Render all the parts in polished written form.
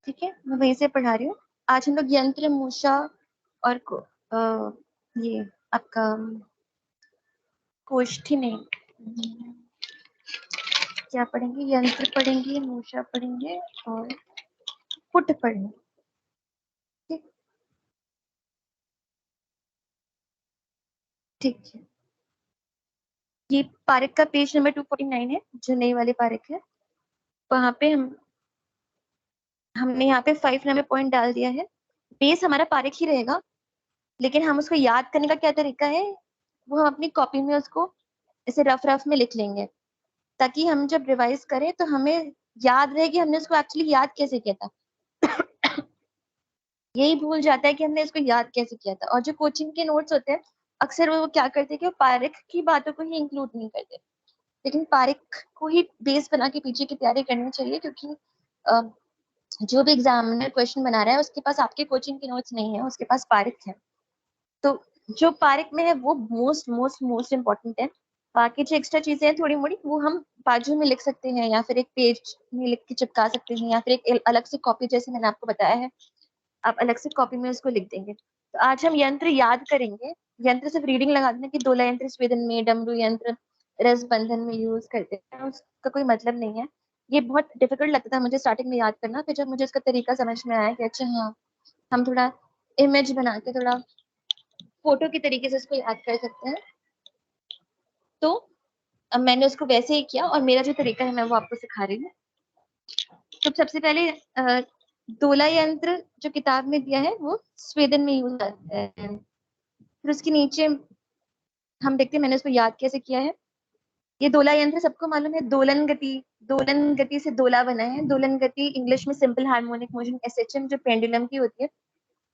ठीक है, मैं वहीं से पढ़ा रही हूँ। आज हम लोग यंत्र, मूषा और ये आपका कोष्ठी नहीं, क्या पढ़ेंगे, यंत्र पढ़ेंगे, मूषा पढ़ेंगे और पुट पढ़ेंगे। ठीक, ठीक है। ये पारिक का पेज नंबर 249 है, जो नई वाली पारिक है। वहां पे हमने यहाँ पे 5 नंबर पॉइंट डाल दिया है। बेस हमारा पारिक ही रहेगा, लेकिन हम उसको याद करने का क्या तरीका है, वो हम अपनी कॉपी में उसको ऐसे रफ रफ में लिख लेंगे, ताकि हम जब रिवाइज करें तो हमें याद रहे कि हमने उसको एक्चुअली याद कैसे किया था। यही भूल जाता है कि हमने इसको याद कैसे किया था। और जो कोचिंग के नोट्स होते हैं, अक्सर वो क्या करते हैं कि वो पारिक की बातों को ही इंक्लूड नहीं करते, लेकिन पारिक को ही बेस बना के पीछे की तैयारी करनी चाहिए, क्योंकि जो भी एग्जामिनर क्वेश्चन बना रहा है उसके पास आपके कोचिंग के नोट्स नहीं है, उसके पास पारिक है। तो जो पारिक में है वो मोस्ट मोस्ट मोस्ट इम्पोर्टेंट है। बाकी जो एक्स्ट्रा चीजें हैं थोड़ी मोड़ी, वो हम बाजू में लिख सकते हैं, या फिर एक पेज में लिख के चिपका सकते हैं, या फिर एक अलग से कॉपी, जैसे मैंने आपको बताया है, आप अलग से कॉपी में उसको लिख देंगे। तो आज हम यंत्र याद करेंगे। यंत्र सिर्फ रीडिंग लगा देना कि दोला यंत्र स्वेदन में, डमरू यंत्र रस बंधन में यूज करते हैं, उसका कोई मतलब नहीं है। ये बहुत डिफिकल्ट लगता था मुझे स्टार्टिंग में याद करना, फिर जब मुझे उसका तरीका समझ में आया कि अच्छा हाँ, हम थोड़ा इमेज बना के, थोड़ा फोटो के तरीके से उसको याद कर सकते हैं, तो अब मैंने उसको वैसे ही किया, और मेरा जो तरीका है मैं वो आपको सिखा रही हूँ। तो सबसे पहले दोला यंत्र जो किताब में दिया है वो स्वेदन में यूज होता है। फिर उसके नीचे हम देखते हैं मैंने उसको याद कैसे किया है। ये दोला यंत्र सबको मालूम है, दोलन गति से दोला बना है। दोलन गति इंग्लिश में सिंपल हार्मोनिक मोशन, एसएचएम, जो पेंडुलम की होती है।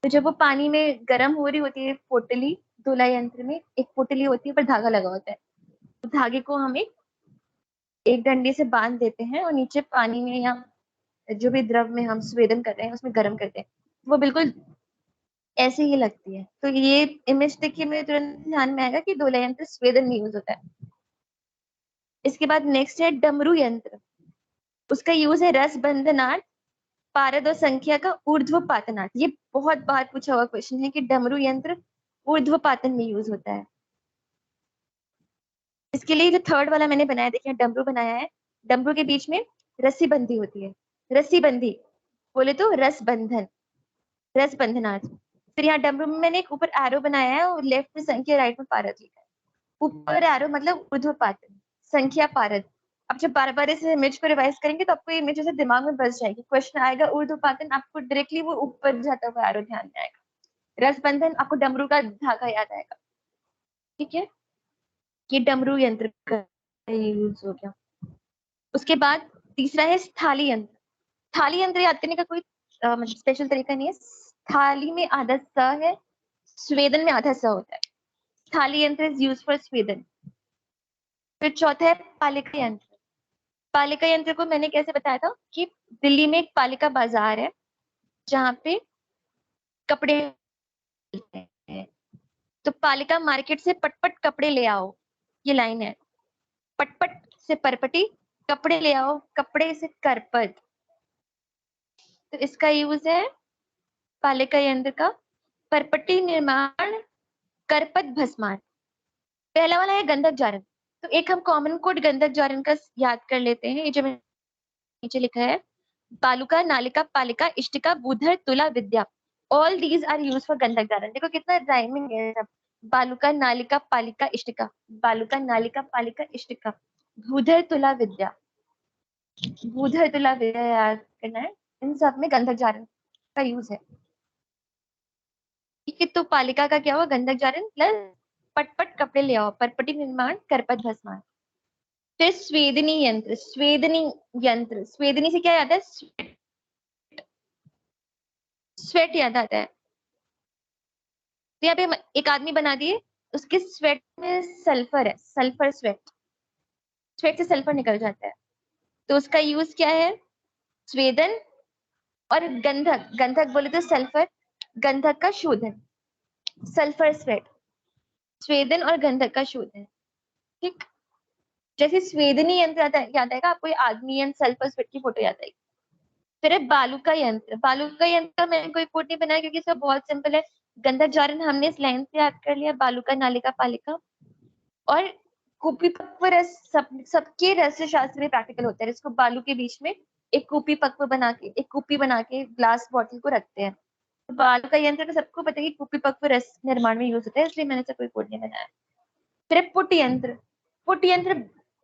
तो जब वो पानी में गर्म हो रही होती है पोटली, दोला यंत्र में एक पोटली होती है, पर धागा लगा होता है। तो धागे को हम एक डंडे से बांध देते हैं, और नीचे पानी में या जो भी द्रव में हम स्वेदन कर रहे हैं उसमें गर्म करते हैं, वो बिल्कुल ऐसे ही लगती है। तो ये इमेज देखिए मेरे तुरंत ध्यान में आएगा कि दोला यंत्र स्वेदन में यूज होता है। इसके बाद नेक्स्ट है डमरू यंत्र। उसका यूज है रस बंधनार्थ, पारद और संख्या का ऊर्ध्वपातनार्थ। ये बहुत बार पूछा हुआ क्वेश्चन है कि डमरू यंत्र ऊर्ध्वपातन में यूज होता है। इसके लिए जो थर्ड वाला मैंने बनाया, देखिए डमरू बनाया है, डमरू के बीच में रस्सी बंधी होती है, रस्सी बंधी बोले तो रस बंधन, रस बंधनार्थ। फिर यहाँ डमरू में मैंने एक ऊपर एरो बनाया है, और लेफ्ट में संख्या, राइट में पारद लिखा है। ऊपर एरो मतलब ऊर्ध्वपातन, संख्या पारद। अब जब बार बार इस इमेज को रिवाइज करेंगे तो आपको इमेज ऐसे दिमाग में बस जाएगी, क्वेश्चन आएगा ऊर्ध्वपातन, आपको डायरेक्टली वो ऊपर जाता हुआ एरो ध्यान में आएगा। रस बंधन आपको डमरू का धागा याद आएगा। ठीक है, ये डमरू यंत्र का यूज हो गया। उसके बाद तीसरा है स्थाली यंत्र। थाली यंत्र याद करने का कोई मतलब स्पेशल तरीका नहीं है। थाली में आधा स है, स्वेदन में आधा स होता है। थाली यंत्र इज यूज फॉर स्वेदन। फिर चौथा है पालिका यंत्र। पालिका यंत्र को मैंने कैसे बताया था कि दिल्ली में एक पालिका बाजार है, जहाँ पे कपड़े मिलते हैं। तो पालिका मार्केट से पटपट कपड़े ले आओ, ये लाइन है। पटपट से परपटी, कपड़े ले आओ, कपड़े से करपट। तो इसका यूज है पालिका यंत्र का, परपटी निर्माण, करपत भस्मान। पहला वाला है गंधक जारन। तो एक हम कॉमन कोड गंधक जारन का याद कर लेते हैं। ये जो मैंने नीचे लिखा है, बालुका, नालिका, पालिका, इष्टिका, बुधर, तुला, विद्या, all these are use for गंधक जारन। देखो कितना राइमिंग है सब। बालुका, नालिका, पालिका, इष्टिका, बालुका, नालिका, पालिका, इष्टिका, भूधर, तुला, विद्या, भूधर, तुला, विद्या याद करना है। इन सब में गंधक जारन का यूज है। ठीक है, तो पालिका का क्या हुआ, गंधक जारन प्लस पटपट कपड़े ले आओ, परपटी निर्माण, करपत भस्मान। फिर स्वेदनी यंत्र। स्वेदनी यंत्र, स्वेदनी से क्या याद है, स्वेट याद आता है। तो यहाँ पे हम एक आदमी बना दिए, उसके स्वेट में सल्फर है, सल्फर स्वेट, स्वेट से सल्फर निकल जाता है। तो उसका यूज क्या है, स्वेदन और गंधक। गंधक बोले तो सल्फर, गंधक का शोधन, सल्फर स्वेट, स्वेदन और गंधक का शोधन। ठीक, जैसे स्वेदनी यंत्र याद आएगा आपको, ये आदमी एंड सल्फर स्वेट की फोटो याद आएगी। फिर है बालुका यंत्र। बालुका यंत्र का मैंने कोई कोड नहीं बनाया क्योंकि सब बहुत सिंपल है। गंधक जारन हमने इस लाइन से याद कर लिया, बालुका नालिका पालिका। और कूपी पक्व रस सबके रस शास्त्र में प्रैक्टिकल होता है। इसको बालू के बीच में एक कूपी पक्व बना के, एक कूपी बना के ग्लास बॉटल को रखते हैं। तो बालुका यंत्र का सबको पता है कि कूपी पक्व रस निर्माण में यूज होता है, इसलिए मैंने से कोई कोड नहीं बनाया। फिर पुट यंत्र। पुट यंत्र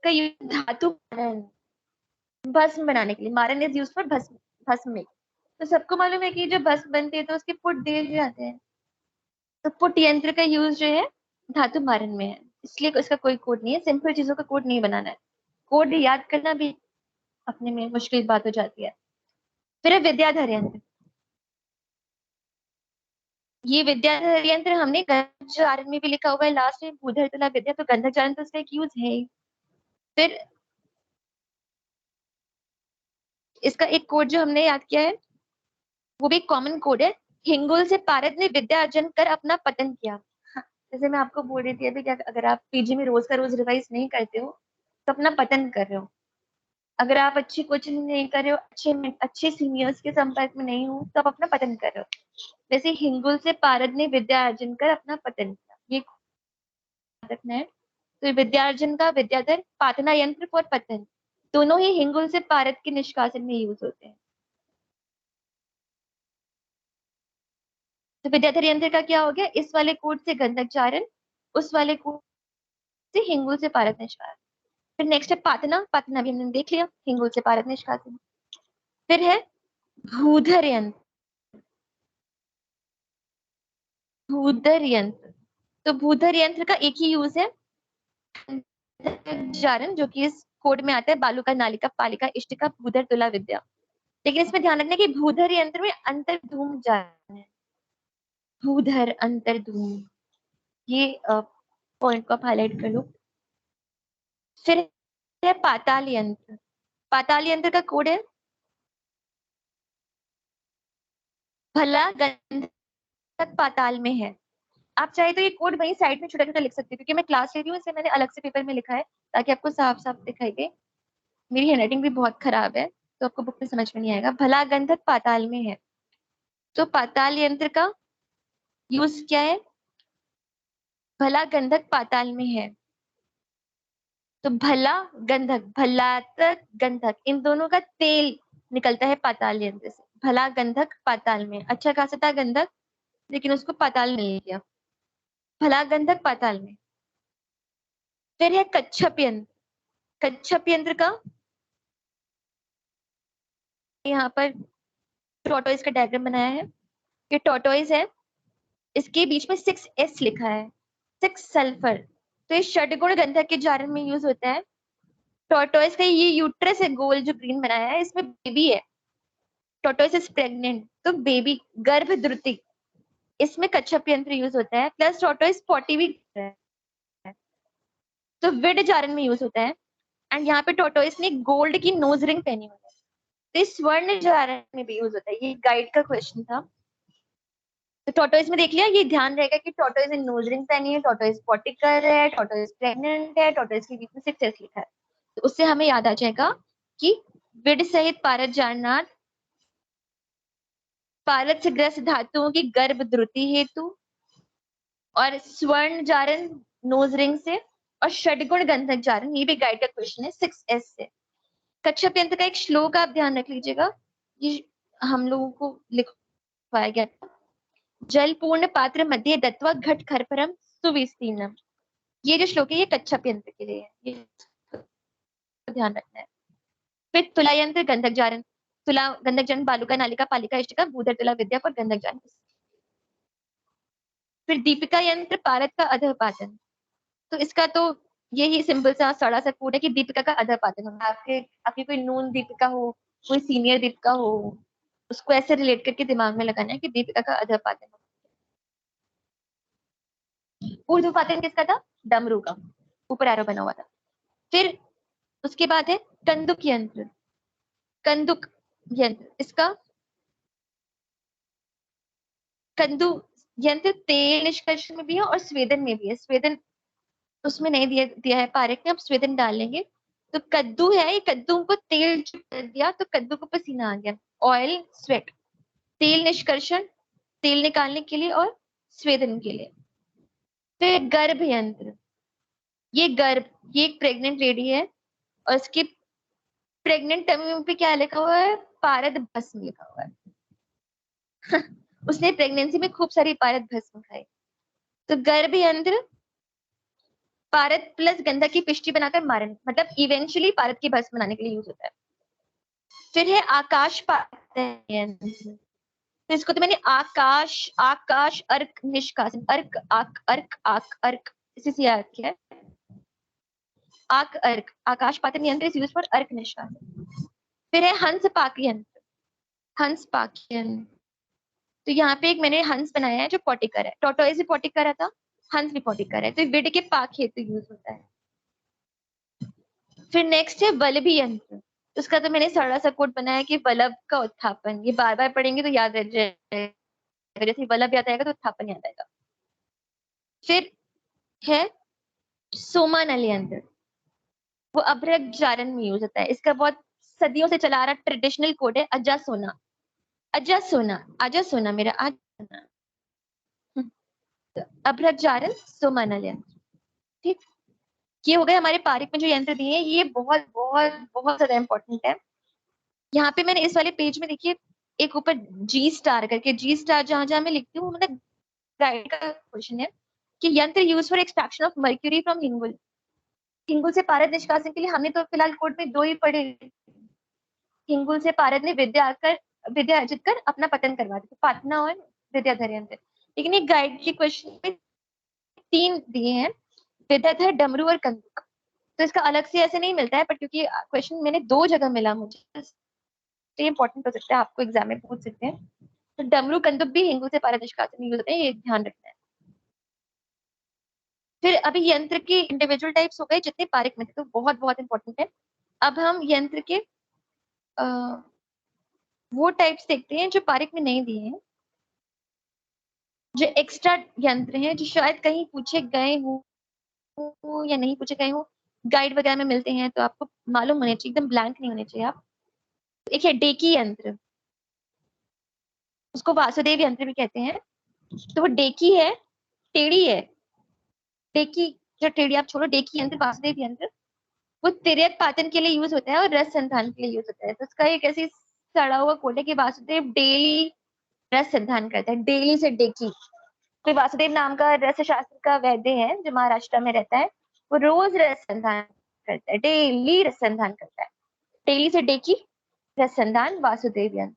का यूज धातु भस्म बनाने के लिए, मारन इज यूज फॉर भस्म, भस्म में। तो सबको मालूम है कि जो भस्म बनते हैं तो उसके पुट दिए जाते हैं। तो पुट यंत्र का यूज जो है धातु मारन में है, इसलिए इसका कोई कोड नहीं है। सिंपल चीजों का कोड नहीं बनाना है, कोड याद करना भी अपने में मुश्किल बात हो जाती है। फिर है विद्याधर यंत्र। ये विद्याधर यंत्र हमने गंधक जारन में भी लिखा हुआ है लास्ट में, भूधर तुला विद्या, तो गंधक जारन तो उसका एक यूज है ही। फिर इसका एक कोड जो हमने याद किया है वो भी कॉमन कोड है। हिंगुल से पारद ने विद्या अर्जन कर अपना पतन किया। हाँ, जैसे मैं आपको बोल रही थी अभी, क्या अगर आप पीजी में रोज का रोज रिवाइज नहीं करते हो तो अपना पतन कर रहे हो। अगर आप अच्छी कोचिंग नहीं कर रहे हो, अच्छे सीनियर्स के संपर्क में नहीं हो, तो आप अपना पतन कर रहे हो। जैसे हिंगुल से पारद ने विद्या अर्जन कर अपना पतन किया, ये रखना है। तो विद्यार्जन का विद्याधर, पातना यंत्र और पतन दोनों ही हिंगुल से पारद के निष्कासन में यूज होते हैं। तो विद्याधर यंत्र का क्या हो गया, इस वाले कोड से गंधक जारन, उस वाले कोड से हिंगुल से पारद निष्कासन। फिर नेक्स्ट है पातना। पातना भी हमने देख लिया, हिंगुल से पारद निष्कासन। फिर है भूधर यंत्र। भूधर यंत्र, तो भूधर यंत्र का एक ही यूज है, जारन, जो कि इस कोड में आता है बालुका नालिका पालिका इष्टिका भूधर तुला विद्या। लेकिन इसमें ध्यान रखना कि भूधर यंत्र में अंतर्धूम जारन है, भूधर अंतर्धूम, ये पॉइंट को आप हाईलाइट कर लो। फिर है पाताल यंत्र। पाताल यंत्र का कोड है भला गंधक पाताल में है। आप चाहे तो ये कोड वहीं साइड में छोटा छोटा लिख सकते हो, क्योंकि मैं क्लास ले रही हूँ इसे मैंने अलग से पेपर में लिखा है ताकि आपको साफ साफ दिखाई दे। मेरी हैंडराइटिंग भी बहुत खराब है तो आपको बुक में समझ में नहीं आएगा। भला गंधक पाताल में है, तो पाताल यंत्र का यूज क्या है, भला गंधक पाताल में है। तो भला गंधक, भलातक गंधक, इन दोनों का तेल निकलता है पाताल यंत्र से। भला गंधक पाताल में, अच्छा खासा था गंधक लेकिन उसको पाताल नहीं किया, भला गंधक पाताल में। फिर है कच्छप यंत्र। कच्छप यंत्र का यहाँ पर टॉर्टोइज का डायग्राम बनाया है। ये टॉर्टोइज है, इसके बीच में 6s लिखा है, 6 सल्फर। तो ये षडगुण गंधक के जारन में यूज होता है। टॉर्टोइज का ये यूट्रस है गोल जो ग्रीन बनाया है, इसमें बेबी है, टॉर्टोइज इज प्रेग्नेंट, तो बेबी गर्भ द्रुति, इसमें कच्छप यंत्र यूज होता है। प्लस टॉर्टोइज पॉटी भी है, तो विड जारन में यूज होता है। एंड यहाँ पे टॉर्टोइज ने गोल्ड की नोज रिंग पहनी हुई है, तो इस स्वर्ण जारन में भी यूज होता है। ये गाइड का क्वेश्चन था। तो टॉर्टोइज में देख लिया, ये ध्यान रहेगा कि टॉर्टोइज ने नोज रिंग पहनी है, टॉर्टोइज पॉटी कर रहा है, टॉर्टोइज प्रेग्नेंट है, टॉर्टोइज के बीच में 6s लिखा है। तो उससे हमें याद आ जाएगा कि विड सहित पारद जारनाथ, पारद से ग्रस्त धातुओं की गर्भ द्रुति हेतु, और स्वर्ण जारन नोज रिंग से, और षडगुण गंधक जारन, ये भी गाइड का क्वेश्चन है 6s से। कच्छप यंत्र का एक श्लोक आप ध्यान रख लीजिएगा, ये हम लोगों को लिखवाया गया था। जल पूर्ण पात्र मध्य दत्वा घट खरपरम सुविस्तीर्णम, ये जो श्लोक है ये कच्छप यंत्र के लिए है, ये ध्यान रखना है। फिर तुला यंत्र गंधक जारन, तुला गंधक जारन बालुका नालिका पालिका इष्टिका भूधर तुला विद्या पर गंधक जारन। फिर दीपिका यंत्र पारद का अधःपातन, तो इसका तो यही सिंपल सा सड़ा सा कोड है कि दीपिका का अधःपातन होना। आपके आपकी कोई नून दीपिका हो, कोई सीनियर दीपिका हो, उसको ऐसे रिलेट करके दिमाग में लगाना है कि दीपिका का अधःपातन हो। ऊर्ध्वपातन किसका था, डमरू का, ऊपर एरो बना हुआ था। फिर उसके बाद है कंदुक यंत्र। कंदुक यंत्र, इसका कंदु यंत्र तेल निष्कर्षण में भी है और स्वेदन में भी है। स्वेदन उसमें नहीं दिया है पारेख ने, अब स्वेदन डाल लेंगे। तो कद्दू है, ये कद्दू को तेल कर दिया तो कद्दू को पसीना आ गया। ऑयल, स्वेट, तेल निष्कर्षण, तेल निकालने के लिए और स्वेदन के लिए। फिर गर्भ यंत्र, ये गर्भ, ये एक प्रेग्नेंट लेडी है और इसकी प्रेग्नेंट टमी पे क्या लिखा हुआ है? पारद भस्म लिखा हुआ है। उसने प्रेगनेंसी में खूब सारी पारद भस्म खाई। तो गर्भ यंत्र पारद प्लस गंधक की पिष्टी बनाकर मारन, मतलब इवेंचुअली पारद की भस्म बनाने के लिए यूज होता है। फिर है आकाश पातन यंत्र, तो इसको तो मैंने आकाश, आकाश अर्क निष्कासन, अर्क आक अर्क आक अर्क इसी से याद किया है। आक अर्क, आकाश पातन यंत्र इज यूज्ड फॉर अर्क निष्कासन। फिर है हंस पाक यंत्र, हंस पाक यंत्र, तो यहाँ पे एक मैंने हंस बनाया है जो पॉटिकर है, टोटोइज भी पॉटिकर था, हंस भी पॉटिकर है, तो विड के पाक हेतु यूज होता है। फिर नेक्स्ट है वल्लभी यंत्र, उसका तो मैंने सड़ा सा कोट बनाया कि वल्लभ का उत्थापन, ये बार बार पढ़ेंगे तो याद रह जाएगा, जैसे वल्लभ याद आएगा तो उत्थापन याद आएगा। फिर है सोमानल यंत्र, वो अभ्रक जारण में यूज होता है, इसका बहुत सदियों से चला आ रहा ट्रेडिशनल कोड है अजा सोना, अजा सोना, आजा सोना मेरा आज सोना, अभ्रक जारण सोमानल यंत्र। ठीक, ये हो गए हमारे पारिक में जो यंत्र दिए हैं, ये बहुत बहुत बहुत ज्यादा इंपॉर्टेंट है। यहाँ पे मैंने इस वाले पेज में देखिए एक ऊपर जी स्टार करके, जी स्टार जहां जहां मैं लिखती हूँ मतलब गाइड का क्वेश्चन है कि यंत्र use for extraction of mercury from हिंगुल, हिंगुल से पारद निष्कासन के लिए हमने तो फिलहाल कोर्ट में दो ही पढ़े, हिंगुल से पारद ने विद्या अर्जित कर अपना पतन करवा दिया, पाटना और विद्याधर यंत्र। लेकिन एक गाइड के क्वेश्चन में तीन दिए हैं, विद्याधर, डमरू और कंदुक, तो इसका अलग से ऐसे नहीं मिलता है, पर क्योंकि क्वेश्चन मैंने दो जगह मिला मुझे, तो ये इंपॉर्टेंट हो सकता है, आपको एग्जाम में पूछ सकते हैं। तो डमरू कंदुक भी हिंगुल से पारद निष्कासन में यूज होते हैं, ये ध्यान रखना है। फिर अभी यंत्र के इंडिविजुअल टाइप्स हो गए जितने पारिक में थे, तो बहुत बहुत इंपॉर्टेंट है। अब हम यंत्र के वो टाइप्स देखते हैं जो पारिक में नहीं दिए हैं, जो एक्स्ट्रा यंत्र हैं, जो शायद कहीं पूछे गए हो या नहीं पूछे गए हो, गाइड वगैरह में मिलते हैं, तो आपको मालूम होने चाहिए, एकदम ब्लैंक नहीं होने चाहिए आप। एक है डेकी यंत्र, उसको वासुदेव यंत्र भी कहते हैं, तो वो डेकी है, टेढ़ी है, डेकी जो टेढ़ी आप छोड़ो, डेकी यंत्र, वासुदेव यंत्र, वो तिर्यक पाचन के लिए यूज होता है और रस संधान के लिए यूज होता है। तो उसका एक ऐसी सड़ा हुआ कोड है कि वासुदेव डेली रस संधान करता है, डेली से डेकी। कोई वासुदेव नाम का रस शास्त्र का वैद्य है जो महाराष्ट्र में रहता है, वो रोज रस संधान करता है, डेली रस संधान करता है, डेली से डेकी रस संधान वासुदेव यंत्र।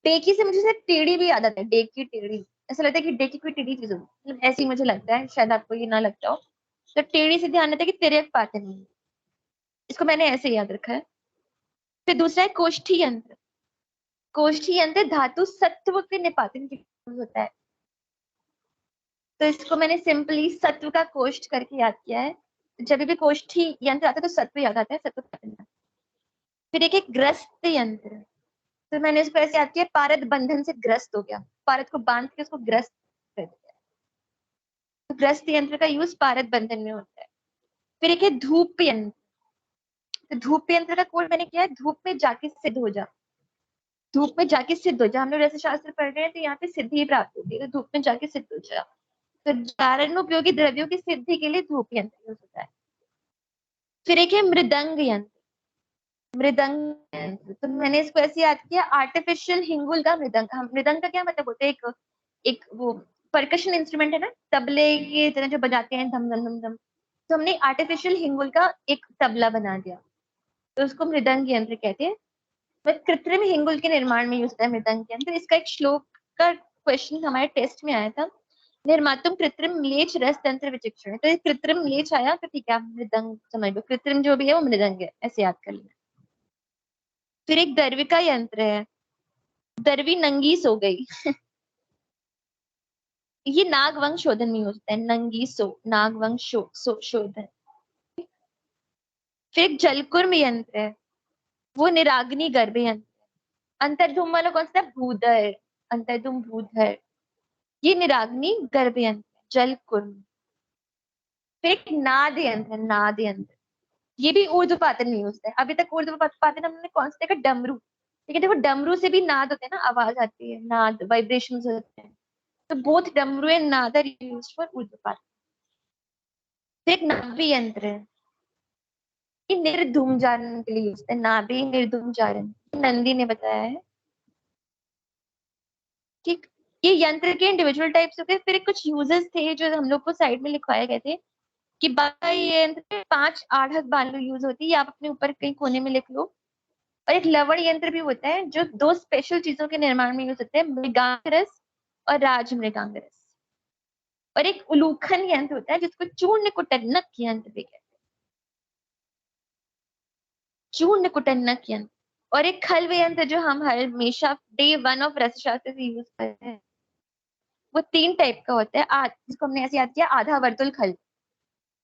डेकी से मुझे सिर्फ टेढ़ी भी याद आता है, डेकी टेढ़ी, ऐसा लगता है कि डेकी कोई टेढ़ी चीज होगी, मतलब ऐसे ही मुझे लगता है, शायद आपको ये ना लगता हो। तो टेढ़ी से ध्यान रहता है कि तिर्यक पाचन है, इसको मैंने ऐसे याद रखा है। फिर दूसरा है कोष्ठी यंत्र, कोष्ठी यंत्र धातु सत्व के निपातन के लिए होता है, तो इसको मैंने सिंपली सत्व का कोष्ठ करके याद किया है। जब भी कोष्ठी यंत्र आता है तो सत्व याद आता है, सत्व पाचन। फिर एक ग्रस्त यंत्र, तो मैंने इसको ऐसे याद किया, पारद बंधन से ग्रस्त हो गया, पारद को बांध के उसको ग्रस्त कर दिया, तो ग्रस्त यंत्र का यूज पारद बंधन में होता है। फिर एक है धूप यंत्र, तो धूप यंत्र का कोड मैंने किया है, धूप में जाके सिद्ध हो जा, धूप में जाके सिद्ध हो जा, हम लोग रस शास्त्र पढ़ रहे हैं तो यहाँ पे सिद्धि प्राप्त होती है, तो धूप में जाके सिद्ध हो जा। तो जारण में उपयोगी द्रव्यों की सिद्धि के लिए धूप यंत्र यूज होता है। फिर एक है मृदंग यंत्र, मृदंग यंत्र, तो मैंने इसको ऐसे याद किया, आर्टिफिशियल हिंगुल का मृदंग, हम मृदंग का क्या मतलब होता है, एक एक वो परकशन इंस्ट्रूमेंट है ना, तबले की तरह जो बजाते हैं धम धम धम धम, तो हमने आर्टिफिशियल हिंगुल का एक तबला बना दिया, तो उसको मृदंग यंत्र कहते हैं। वह कृत्रिम हिंगुल के निर्माण में यूज होता है मृदंग यंत्र। इसका एक श्लोक का क्वेश्चन हमारे टेस्ट में आया था, निर्मातुम कृत्रिम म्लेच्छ रस तंत्र विचक्षण, तो ये कृत्रिम म्लेच्छ आया तो ठीक है, आप मृदंग समझ लो, कृत्रिम जो भी है वो मृदंग है, ऐसे याद कर लेना। फिर एक दर्विका यंत्र है, दरवी नंगी सो गई। ये नागवंश शोधन में होता है, नंगी सो, नागवंश शोधन। फिर एक जलकुर्म यंत्र है, वो निराग्नि गर्भ यंत्र, अंतर्धूम वाला कौन सा था, भूधर, अंतर्धूम भूधर, ये निराग्नि गर्भ यंत्र, जलकुर्म। फिर एक नाद यंत्र, नाद यंत्र, ये भी ऊर्ध्वपातन में यूज है। अभी तक ऊर्ध्वपातन हमने कौन सा देखा, डमरू। ठीक है, देखो डमरू से भी नाद होते हैं ना, आवाज आती है, नाद वाइब्रेशंस होते हैं। तो बोथ डमरू एंड नाद आर यूज्ड फॉर ऊर्ध्वपातन। फिर एक नाभि यंत्र है, ये निर्धूमजारण के लिए यूज है, नाभि निर्धूमजारण, नंदी ने बताया है। ठीक, ये यंत्र के इंडिविजुअल टाइप्स होते हैं। फिर कुछ यूजेस थे जो हम लोग को साइड में लिखवाए गए थे कि ये यंत्र में 5 आढ़त बालू यूज होती है, आप अपने ऊपर कहीं कोने में लिख लो। और एक लवण यंत्र भी होता है जो 2 स्पेशल चीजों के निर्माण में यूज होते हैं, मृगांगरस और राज मृगांगरस। और एक उलूखन यंत्र होता है जिसको चूर्ण कुटनक यंत्र भी कहते हैं, चूर्ण कुटनक यंत्र। और एक खल्व यंत्र जो हम हमेशा डे 1 ऑफ रसशास्त्र से यूज करते हैं, वो 3 टाइप का होता है। जिसको हमने ऐसे याद किया, आधा वर्तुल खल्व,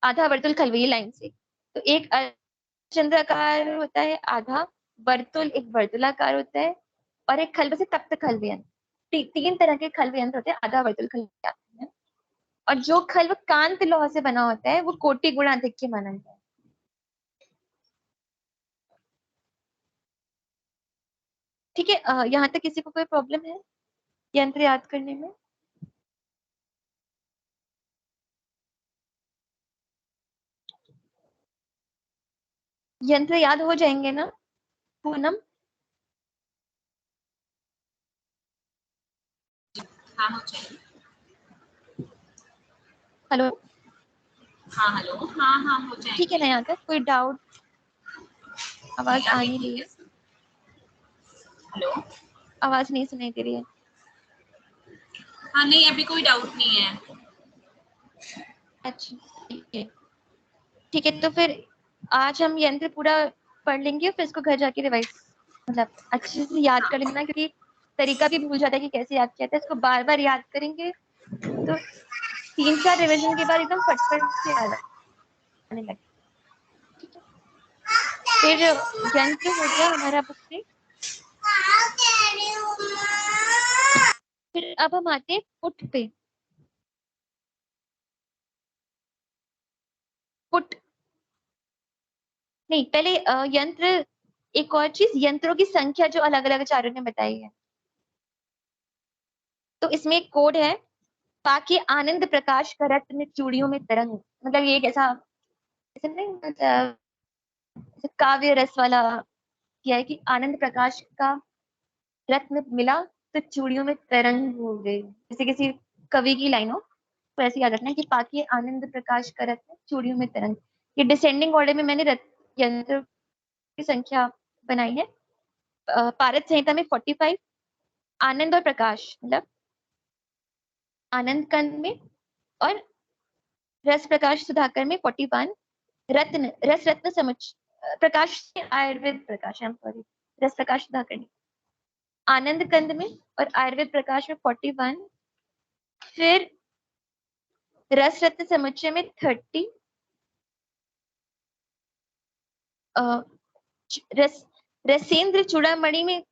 आधा वर्तुल खल्व ये लाइन से। तो एक चंद्राकार होता है, आधा वर्तुल एक वर्तुलाकार होता है, और एक खल्व से तप्त खल्व यंत्र। 3 तरह के खल्व यंत्र होते हैं, आधा वर्तुल खल्व आते हैं। और जो खल्व कांत लौह से बना होता है वो कोटि गुणा अधिक के माना जाता है। ठीक है, यहाँ तक किसी को कोई प्रॉब्लम है यंत्र याद करने में? यंत्र याद हो जाएंगे ना पूनम? हाँ हो जाएंगे। हेलो? हाँ हेलो, हाँ हाँ हो जाएंगे। ठीक है ना, यहाँ तक कोई डाउट? आवाज आ नहीं रही है, हेलो, आवाज नहीं सुनाई दे रही है। हाँ नहीं अभी कोई डाउट नहीं है। अच्छा ठीक है, तो फिर आज हम यंत्र पूरा पढ़ लेंगे, फिर इसको घर जाके रिवाइज मतलब अच्छे से याद कर लेना, क्योंकि तरीका भी भूल जाता है कि कैसे याद किया था। इसको बार बार याद करेंगे तो 3-4 रिवीजन के बाद एकदम फटफट से याद आने लगे। ठीक है, फिर यंत्र हो गया हमारा बुक से। फिर अब हम आते हैं पुट पे। पुट नहीं, पहले यंत्र, एक और चीज, यंत्रों की संख्या जो अलग अलग आचार्यों ने बताई है। तो इसमें एक कोड है, पाके आनंद प्रकाश का रत्न चूड़ियों में तरंग। मतलब ये कैसा, ऐसे नहीं मतलब काव्य रस वाला किया है कि आनंद प्रकाश का रत्न मिला तो चूड़ियों में तरंग हो गई, जैसे किसी कवि की लाइन हो। तो ऐसे याद रखना है कि पाके आनंद प्रकाश का रत्न चूड़ियों में तरंग। ये डिसेंडिंग ऑर्डर में मैंने यंत्र की संख्या बनाई है। पारद संहिता में 45, आनंद और प्रकाश मतलब आनंद कंद में, और रस प्रकाश सुधाकर में 41, रत्न रस रत्न प्रकाश से आयुर्वेद प्रकाश, आई एम सॉरी, रस प्रकाश सुधाकर आनंद कंद में और आयुर्वेद प्रकाश में 41। फिर रस रत्न समुच्चय में 30, रस रसेंद्र चूड़ामणि में,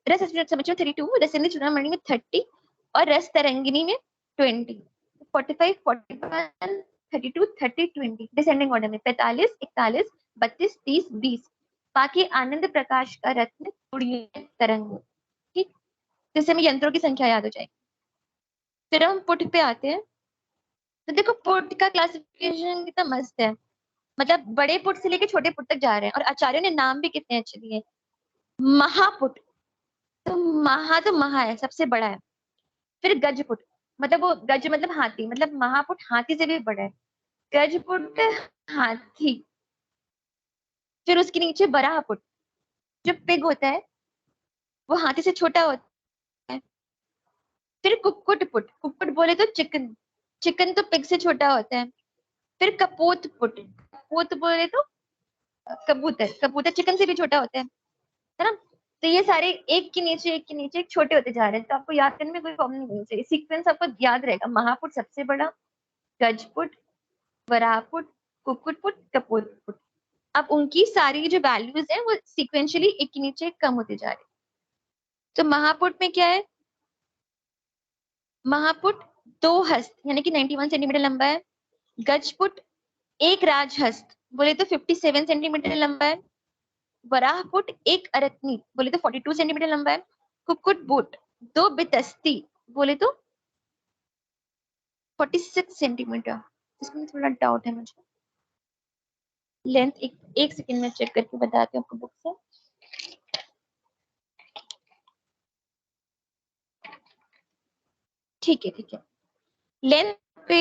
रस समुच्चय में 32, रसेंद्र चूड़ामणि में 30, और रस तरंगिनी में 20। 45, 41, 32, 30, 20 डिसेंडिंग ऑर्डर में। 45, 41, 32, 30, 20। बाकी आनंद प्रकाश का रत्न चूड़ियों तरंग। ठीक, जिससे हमें यंत्रों की संख्या याद हो जाएगी। फिर हम पुट पे आते हैं। तो देखो पुट का क्लासिफिकेशन कितना मस्त है, मतलब बड़े पुट से लेके छोटे पुट तक जा रहे हैं, और आचार्यों ने नाम भी कितने अच्छे दिए। महापुट, तो महा है, सबसे बड़ा है। फिर गजपुट, मतलब वो गज मतलब हाथी, मतलब महापुट हाथी से भी बड़ा है। गजपुट हाथी। फिर उसके नीचे बराहपुट, जो पिग होता है वो हाथी से छोटा होता है। फिर कुक्कुट पुट, कुक्कुट बोले तो चिकन, चिकन तो पिग से छोटा होता है। फिर कपोत पुट, कपोत बोले तो कबूतर, कबूतर चिकन से भी छोटा होता है ना। तो ये सारे एक के नीचे एक के नीचे एक छोटे होते जा रहे हैं, तो आपको याद करने में कोई प्रॉब्लम नहीं होनी चाहिए, सीक्वेंस आपको याद रहेगा। महापुट सबसे बड़ा, गजपुट, वराहपुट, कुक्कुटपुट, कपोतपुट। अब उनकी सारी जो वैल्यूज हैं वो सीक्वेंशियली एक के नीचे एक कम होते जा रहे हैं। तो महापुट में क्या है, महापुट 2 हस्त यानी कि 91 सेंटीमीटर लंबा है। गजपुट 1 राजहस्त बोले तो 57 सेंटीमीटर लंबा है। वराह पुट एक अरत्नी बोले तो 42 सेंटीमीटर लंबा है। कुक्कुट बुट दो बितस्ती बोले तो 46 सेंटीमीटर। इसमें थोड़ा डाउट है मुझे। लेंथ एक सेकंड में चेक करके बताती हूँ आपको बुक से। ठीक है ठीक है। लेंथ पे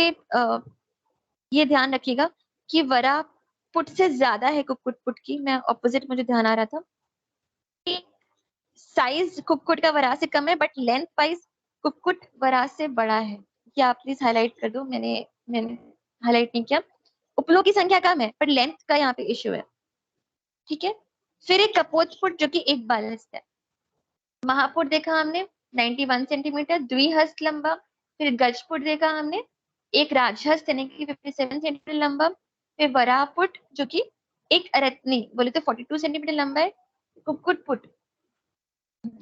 ये ध्यान रखिएगा कि वरा पुट से ज्यादा है कुक्कुट पुट की। मैं ऑपोजिट मुझे ध्यान आ रहा था। साइज कुक्कुट का वरा से कम है बट लेंथ वाइज कुक्कुट वरा से बड़ा है। क्या आप प्लीज हाईलाइट कर दो। मैंने हाईलाइट नहीं किया। उपलों की संख्या कम है पर लेंथ का यहाँ पे इश्यू है। ठीक है। फिर एक कपोतपुट जो कि एक बालहस्त है। महापुट देखा हमने 91 सेंटीमीटर द्विहस्त लंबा। फिर गजपुट देखा हमने एक राजहस्त यानी कि 57 सेंटीमीटर लंबा। फिर वराहपुट जो कि एक अरत्नी बोले तो 42 सेंटीमीटर लंबा है। कुक्कुट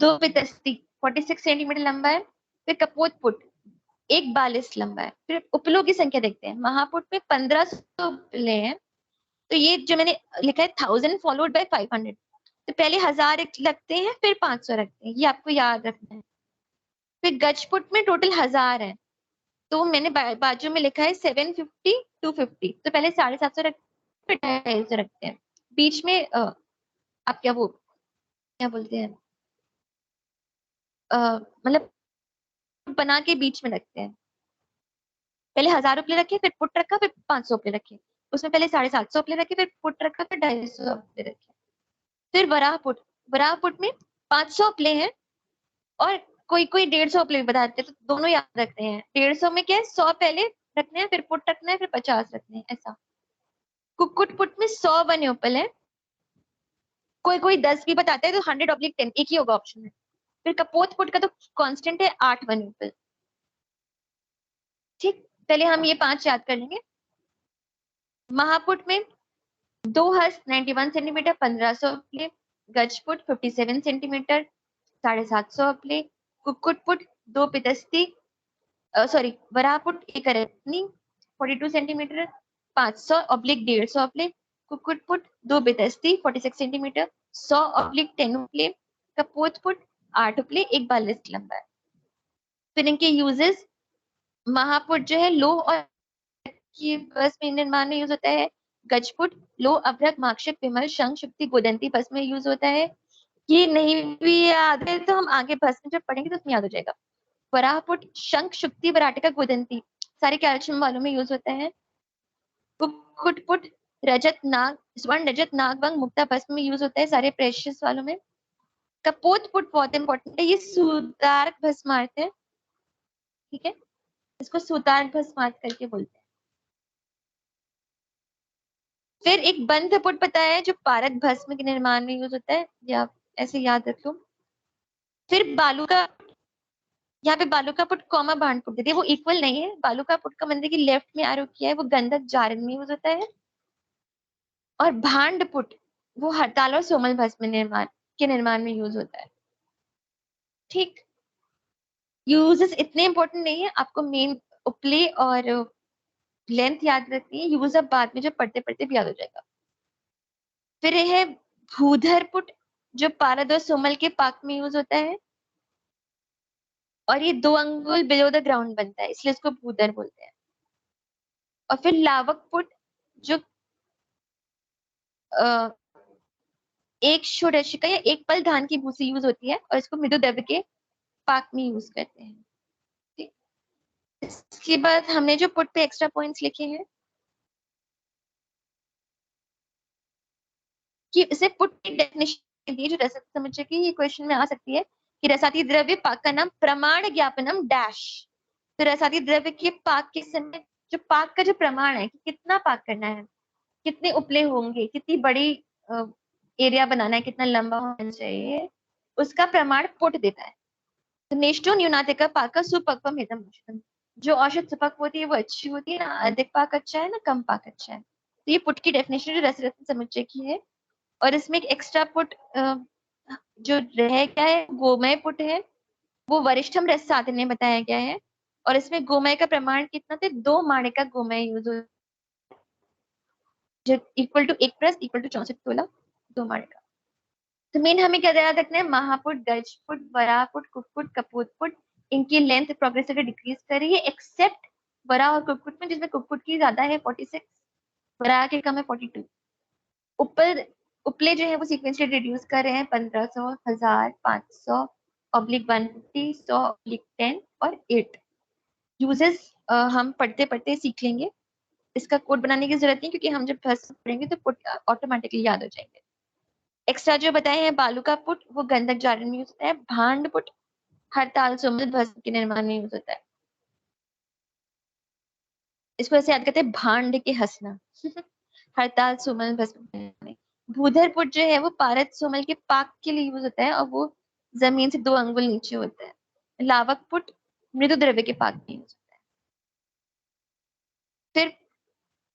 दो वितस्ती 46 सेंटीमीटर लंबा है। फिर कपोतपुट एक 42 लंबा है। फिर उपलों की संख्या देखते हैं। महापुट में 1500 उपले हैं। तो ये जो मैंने लिखा है 1000 फॉलोड बाय 500। तो पहले 1000 लगते हैं फिर 500 रखते हैं। ये आपको याद रखना है। फिर गजपुट में टोटल 1000 है। तो मैंने बाजू में लिखा है 750 250। तो पहले 750 रखते हैं फिर 250 रखते हैं। बीच में आप क्या बोलते हैं मतलब बना के बीच में रखते हैं। पहले 1000 उपले रखे फिर पुट रखा फिर 500 उपले रखे। उसमें पहले 750 उपले रखे फिर पुट रखा फिर 250 उपले रखे। फिर वराह पुट में 500 उपले हैं और कोई कोई 150 उपले भी बताते हैं। तो दोनों याद रखते हैं। 150 में क्या है 100 पहले रखने हैं फिर पुट रखना है फिर 50 रखने हैं ऐसा। कुक्कुट पुट में 100 बने उपल है। कोई कोई 10 भी बताता है तो 100/10 एक ही होगा ऑप्शन में। फिर कपोत पुट का तो कांस्टेंट है 8 बने उपल। ठीक। पहले हम ये 5 याद कर लेंगे। महापुट में दो हस्त 91 सेंटीमीटर 1500 प्ले। गजपुट 57 सेंटीमीटर 750 प्ले। कुक्कुटपुट दो पितस्ती सॉरी वराहपुट एक अरत्नी 42 सेंटीमीटर 500/150 प्ले। कुक्कुटपुट दो बितस्ती 46 सेंटीमीटर 100/10 प्ले। कपोतपुट 8 प्ले एक 42 लंबा है। फिर इनके यूजेस महापुट जो है लो और की बस में निर्माण में यूज होता है। गजपुट लो अभ्रक माक्षिक विमल शंख शुक्ति गोदंती बस में यूज होता है। ये नहीं भी याद है तो हम आगे बस में जब पढ़ेंगे तो उसमें याद हो जाएगा। वराहपुट शंख शुक्ति वराटिका गोदंती सारे कैल्शियम वालों में यूज होता है। कुक्कुटपुट रजत नाग स्वर्ण रजत नाग वंग मुक्ता भस्म में यूज होता है सारे प्रेशियस वालों में। कपोतपुट बहुत इंपॉर्टेंट है। ये सुतार्क भस्मार्थ है। ठीक है। इसको सुतार्क भस्मार्थ करके बोलते हैं। फिर एक बंधपुट पता है जो पारक भस्म के निर्माण में यूज होता है। या ऐसे याद रख लो। फिर बालू का यहाँ पे बालू का पुट कॉमा भांड पुट देती है वो इक्वल नहीं है। बालू का पुट का मंदिर की लेफ्ट में आरोप किया है वो गंधक जारन में यूज होता है। और भांड पुट वो हड़ताल और सोमल भस्म निर्माण में यूज होता है। ठीक। यूजेस इतने इंपॉर्टेंट नहीं है। आपको मेन उपले और लेंथ याद रखनी है। यूज अब बाद में जब पढ़ते पढ़ते भी याद हो जाएगा। फिर ये है भूधर पुट जो पारद और सोमल के पाक में यूज होता है। और ये 2 अंगुल बिलो द ग्राउंड बनता है इसलिए इसको भूधर बोलते हैं। और फिर लावक पुट जो एक षोडशिका या एक पल धान की भूसी यूज होती है और इसको मृदु द्रव्य के पाक में यूज करते हैं। ठीक। इसके बाद हमने जो पुट पे एक्स्ट्रा पॉइंट्स लिखे हैं कि इसे पुट की डेफिनेशन दी जो रसद समझ कि ये क्वेश्चन में आ सकती है कि रसाती द्रव्य पाक का नाम प्रमाण ज्ञापनम डैश। तो रसाती द्रव्य के पाक के समय जो पाक का जो प्रमाण है कि कितना पाक करना है कितने उपले होंगे कितनी बड़ी एरिया बनाना है कितना लंबा होना चाहिए उसका प्रमाण पुट देता है। तो नेष्टो न्यूनातिका पाक सुपक्वम हितम औषधम। जो औषध सुपक्व होती है वो अच्छी होती है ना अधिक पाक अच्छा है ना कम पाक अच्छा है। तो ये पुट की डेफिनेशन जो रसरत्न समुच्चय की है। और इसमें एक एक्स्ट्रा पुट जो रह गया है गोमय पुट है वो वरिष्ठम रस साधन में बताया गया है। और इसमें गोमय का प्रमाण कितना थे 2 माणे का गोमय यूज जो equal to 1 plus equal to 64 तोला 2 माड़े का। तो मेन हमें क्या याद रखना है, महाफुट, गजफुट, वराफुट, कुटफुट, कपोतफुट, इनकी लेंथ प्रोग्रेसिवली डिक्रीज कर रही है एक्सेप्ट वरा और कुटफुट में, जिसमें कुटफुट की ज्यादा है 46, वरा के कम है 42। ऊपर उपले जो है वो सीक्वेंसली रिड्यूस कर रहे हैं 1500, 1000, 500, -150, 100, -10 और 8। यूजेस हम पढ़ते पढ़ते सीख लेंगे, इसका कोड बनाने की जरूरत नहीं, क्योंकि हम जब फर्स्ट पढ़ेंगे तो पुट ऑटोमेटिकली याद हो जाएंगे। एक्स्ट्रा जो बताए हैं, बालू का पुट वो गंधक जारण में यूज होता है, भांड पुट हड़ताल सुमल भस्म के निर्माण में यूज होता है। इसको ऐसे याद करते हैं, भांड के हंसना हड़ताल सुमल भस्म में। भूधर पुट जो है वो पारद सुमल के पाक के लिए यूज होता है, और वो जमीन से 2 अंगुल नीचे होता है। लावक पुट मृदु द्रव्य के पाक में यूज होता है। फिर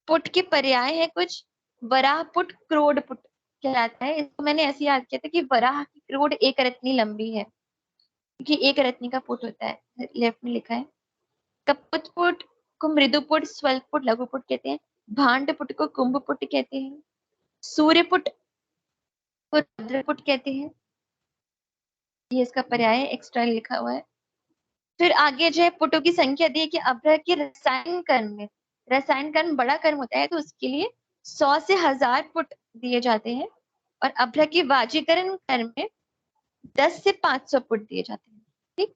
पुट के पर्याय है कुछ, वराह पुट क्रोड पुट कहलाता है। इसको मैंने ऐसे याद किया था कि वराह की क्रोड 1 रत्नी लंबी है, क्योंकि 1 रत्नी का पुट होता है, लेफ्ट में लिखा है। कपत पुट को मृदु पुट, स्वल्प पुट, लघु पुट कहते हैं। भांड पुट को कुंभ पुट कहते हैं। सूर्य पुट को रुद्र पुट कहते हैं। ये इसका पर्याय है, एक्स्ट्रा लिखा हुआ है। फिर आगे जो है पुटों की संख्या दी है कि अभ्रक के रसायन कर्म में, रसायन कर्म बड़ा कर्म होता है तो उसके लिए 100 से 1000 पुट दिए जाते हैं, और अभ्रक के वाजीकरण कर्म में 10 से 500 पुट दिए जाते हैं। ठीक,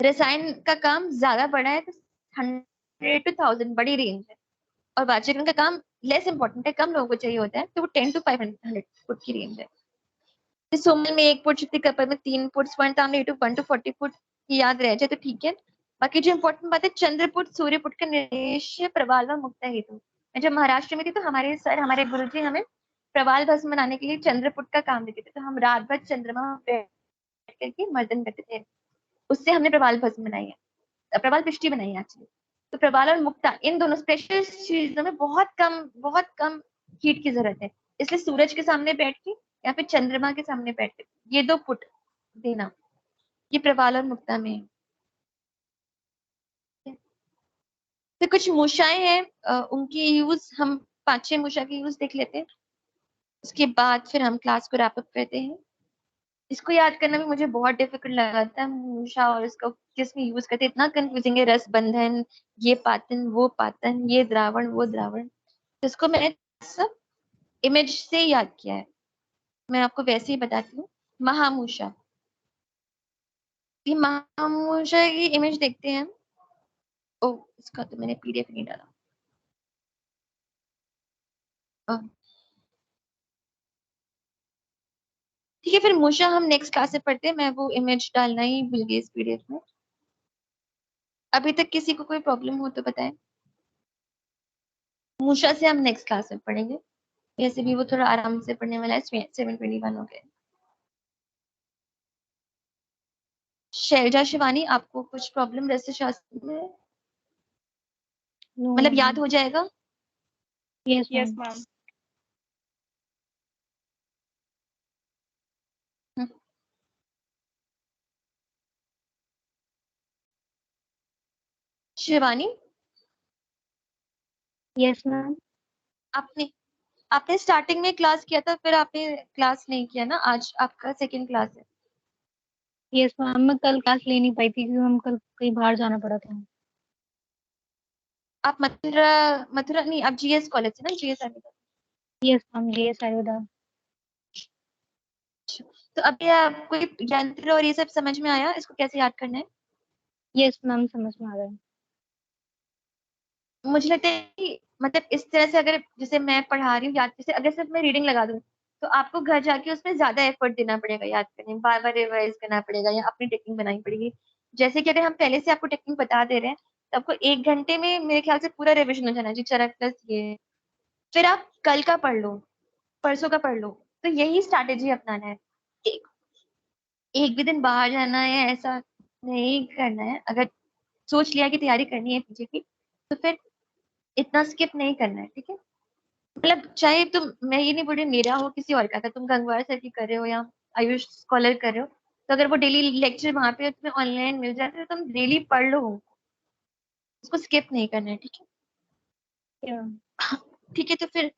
रसायन का काम ज्यादा बड़ा है तो 100 to 1000 बड़ी रेंज है, और वाजीकरण का काम लेस इंपॉर्टेंट है, कम लोगों को चाहिए होता है, तो वो 10 to 500 फुट की रेंज है। सोमल में 1 फुट, शक्ति कपर में 3 फुट, स्वर्ण ताम्र 1 to 40 फुट की याद रह जाए तो ठीक है। बाकी जो इंपॉर्टेंट बात है, चंद्रपुट सूर्यपुट का निर्देश प्रवाल व मुक्ता हेतु। मैं जब महाराष्ट्र में थी तो हमारे सर, हमारे गुरुजी हमें प्रवाल भस्म बनाने के लिए चंद्रपुट का काम देते थे, तो हम रात भर चंद्रमा बैठ करके मर्दन करते थे, उससे हमने प्रवाल भस्म बनाई है, प्रवाल पिष्टी बनाई है एक्चुअली। तो प्रवाल और मुक्ता इन दोनों स्पेशल चीजों में बहुत कम हीट की जरूरत है, इसलिए सूरज के सामने बैठ के या फिर चंद्रमा के सामने बैठ के ये 2 फुट देना, ये प्रवाल और मुक्ता में है। फिर कुछ मूषाएं हैं, उनकी यूज हम 5-6 मूषा की यूज देख लेते हैं, उसके बाद फिर हम क्लास को रैप अप करते हैं। इसको याद करना भी मुझे बहुत डिफिकल्ट लगा था, मूषा और इसको किस में यूज करते, इतना कंफ्यूजिंग है, रस बंधन, ये पातन वो पातन, ये द्रावण वो द्रावण। तो इसको मैंने सब इमेज से याद किया है, मैं आपको वैसे ही बताती हूँ। महामूषा, ये महामूषा की इमेज देखते हैं। ओ, इसका तो मैंने पीडीएफ नहीं डाला। ओ, ठीक है, फिर मूषा हम नेक्स्ट क्लास में पढ़ते हैं, मैं वो इमेज डालना ही भूल गई इस पीडीएफ में। अभी तक किसी को कोई प्रॉब्लम हो तो बताएं। मूषा से हम नेक्स्ट क्लास में पढ़ेंगे, वैसे भी वो थोड़ा आराम से पढ़ने वाला है, 721 हो गए। शैलजा शिवानी, आपको कुछ प्रॉब्लम रस्य शास्त्र में, नो मतलब याद हो जाएगा? Yes yes ma'am. मैम। हम्म, शिवानी, यस मैम। आपने आपने स्टार्टिंग में क्लास किया था, फिर आपने क्लास नहीं किया ना, आज आपका सेकंड क्लास है। यस मैम, मैं कल क्लास ले नहीं पाई थी क्योंकि हम कल कहीं बाहर जाना पड़ा था। आप मथुरा, मथुरा नहीं, आप जीएस कॉलेज से ना, जीएस आने का। यस मैम, ये सारिदा। तो अभी आपको ये यंत्र और ये सब समझ में आया, इसको कैसे याद करना है? यस मैम, समझ में आ रहा है। मुझे लगता है कि मतलब इस तरह से अगर जैसे मैं पढ़ा रही हूँ याद, जैसे अगर सिर्फ मैं रीडिंग लगा दूँ तो आपको घर जाके उसमें ज्यादा एफर्ट देना पड़ेगा, याद करने में बार बार रिवाइज करना पड़ेगा, या अपनी टेक्निक बनानी पड़ेगी। जैसे कि अगर हम पहले से आपको टेक्निक बता दे रहे हैं तो आपको 1 घंटे में मेरे ख्याल से पूरा रिविजन हो जाना चाहिए, चरक प्लस ये। फिर आप कल का पढ़ लो, परसों का पढ़ लो, तो यही स्ट्रैटेजी अपनाना है। एक एक भी दिन बाहर जाना है ऐसा नहीं करना है, अगर सोच लिया कि तैयारी करनी है पीछे की, तो फिर इतना स्किप नहीं करना है, ठीक है? मतलब चाहे तुम, मैं ये नहीं बोल रही मेरा हो किसी और का, अगर तुम गंगवार सर की कर रहे हो या आयुष स्कॉलर कर रहे हो, तो अगर वो डेली लेक्चर वहां पे तुम्हें ऑनलाइन मिल जाए तो तुम डेली पढ़ लो, उसको स्किप नहीं करना है, ठीक है? क्या? ठीक है, तो फिर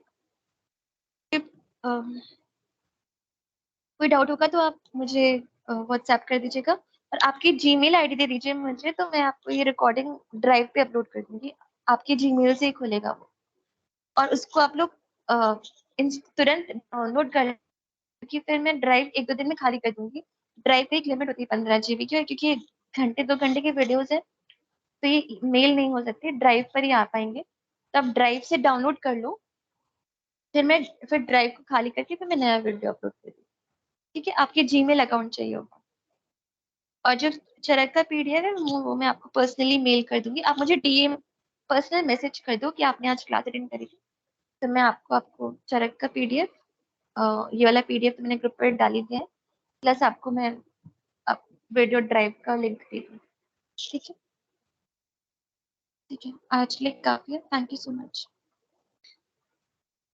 कोई डाउट होगा तो आप मुझे व्हाट्सएप कर दीजिएगा और आपकी जीमेल आईडी दे दीजिए मुझे, तो मैं आपको ये रिकॉर्डिंग ड्राइव पे अपलोड कर दूंगी। आपकी जीमेल से ही खुलेगा वो, और उसको आप लोग तुरंत डाउनलोड कर लें, क्योंकि फिर मैं ड्राइव 1-2 दिन में खाली कर दूंगी। ड्राइव पे एक लिमिट होती है 15 GB की, और क्योंकि ये घंटे 2 घंटे के वीडियोस है तो ये मेल नहीं हो सकते, ड्राइव पर ही आ पाएंगे। तो आप ड्राइव से डाउनलोड कर लो, फिर ड्राइव को खाली करके फिर मैं नया वीडियो अपलोड कर दूँ। ठीक है, आपके जीमेल अकाउंट चाहिए होगा, और जो चरक का पीडीएफ है वो मैं आपको पर्सनली मेल कर दूंगी। आप मुझे डीएम पर्सनल मैसेज कर दो कि आपने आज क्लास अटेंड करी थी, तो मैं आपको चरक का पीडीएफ, ये वाला पीडीएफ तो मैंने ग्रुप पर डाल ही दिया है, प्लस आपको मैं वीडियो ड्राइव का लिंक दे दूँ। ठीक है, ठीक है, आज के लिए काफी है। Thank you so much.